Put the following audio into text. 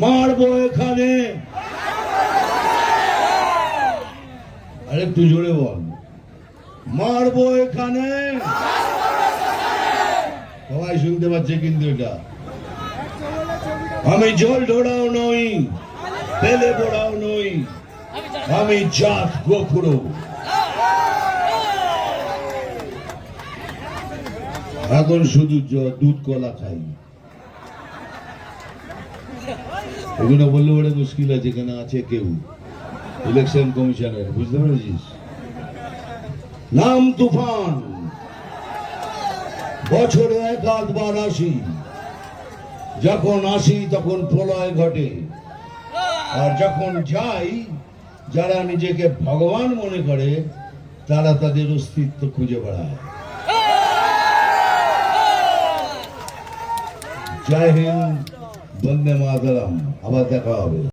মারবো এখানে। আরেকটু জোরে বল, মারবো এখানে। সবাই শুনতে পাচ্ছে কিন্তু এটা। আমি জল ঢোড়াও নই, তেলে বোড়াও নই, আমি জাত গোখুরো। এখন শুধু দুধ কলা খাই। এগুলো বললে বড় মুশকিল আছে, এখানে আছে কেউ ইলেকশন কমিশনের, বুঝতে পেরেছিস? নাম তুফান, বছরে এক আধবার আসি, যখন আসি তখন প্রলয় ঘটে, আর যখন যাই যারা নিজেকে ভগবান মনে করে তারা তাদের অস্তিত্ব খুঁজে বেড়ায়। জয় হিন্দ, বন্দে মাতরম। আবার দেখা হবে।